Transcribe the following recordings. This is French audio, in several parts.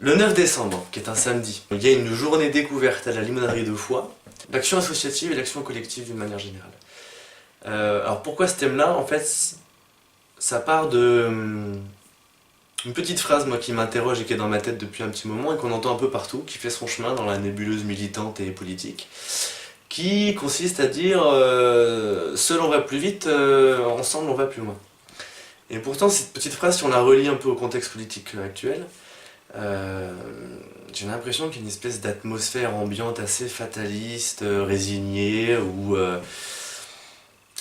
Le 9 décembre, qui est un samedi, il y a une journée découverte à la limonaderie de Foix, l'action associative et l'action collective d'une manière générale. Alors pourquoi ce thème-là? En fait, ça part de une petite phrase moi qui m'interroge et qui est dans ma tête depuis un petit moment et qu'on entend un peu partout, qui fait son chemin dans la nébuleuse militante et politique, qui consiste à dire seul on va plus vite, ensemble on va plus loin. Et pourtant cette petite phrase, si on la relie un peu au contexte politique actuel, j'ai l'impression qu'il y a une espèce d'atmosphère ambiante assez fataliste, résignée, où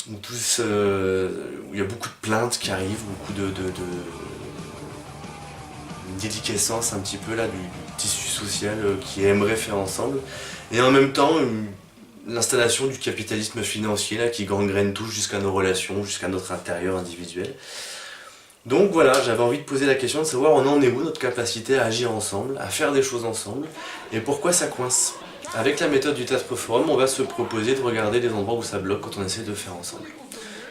il y a beaucoup de plaintes qui arrivent, beaucoup de déliquescence un petit peu là du tissu social qui aimerait faire ensemble, et en même temps l'installation du capitalisme financier là, qui gangrène tout jusqu'à nos relations, jusqu'à notre intérieur individuel. Donc voilà, j'avais envie de poser la question de savoir on en est où notre capacité à agir ensemble, à faire des choses ensemble, et pourquoi ça coince. Avec la méthode du Théâtre Forum, on va se proposer de regarder les endroits où ça bloque quand on essaie de faire ensemble.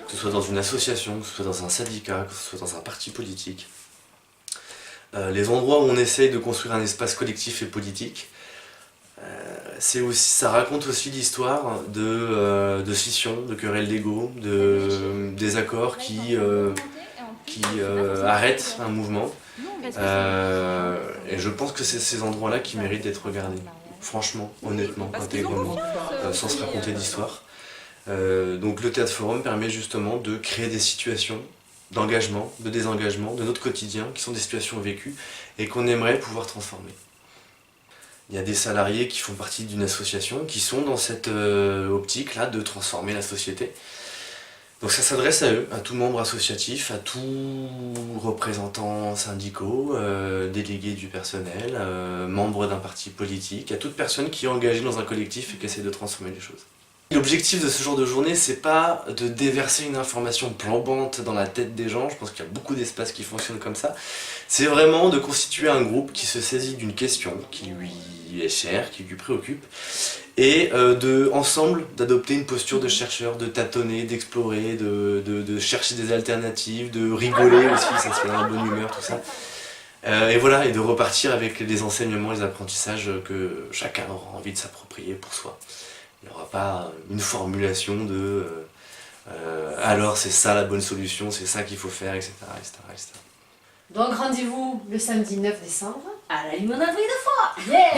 Que ce soit dans une association, que ce soit dans un syndicat, que ce soit dans un parti politique. Les endroits où on essaye de construire un espace collectif et politique, ça raconte aussi l'histoire de scissions, de querelles d'ego, de désaccords qui arrêtent un mouvement. Et je pense que c'est ces endroits-là qui méritent d'être regardés, franchement, honnêtement, intégralement, sans se raconter d'histoire. Donc le Théâtre Forum permet justement de créer des situations d'engagement, de désengagement, de notre quotidien, qui sont des situations vécues et qu'on aimerait pouvoir transformer. Il y a des salariés qui font partie d'une association qui sont dans cette optique-là de transformer la société. Donc ça s'adresse à eux, à tout membre associatif, à tout représentant syndicaux, délégués du personnel, membre d'un parti politique, à toute personne qui est engagée dans un collectif et qui essaie de transformer les choses. L'objectif de ce genre de journée, c'est pas de déverser une information plombante dans la tête des gens, je pense qu'il y a beaucoup d'espaces qui fonctionnent comme ça. C'est vraiment de constituer un groupe qui se saisit d'une question qui lui est chère, qui lui préoccupe, et ensemble d'adopter une posture de chercheur, de tâtonner, d'explorer, de chercher des alternatives, de rigoler aussi, ça se fait dans la bonne humeur, tout ça. Et voilà, et de repartir avec les enseignements, les apprentissages que chacun aura envie de s'approprier pour soi. Il n'y aura pas une formulation de alors c'est ça la bonne solution, c'est ça qu'il faut faire, etc., etc., etc. Donc rendez-vous le samedi 9 décembre à la limonaderie de Foix. Yeah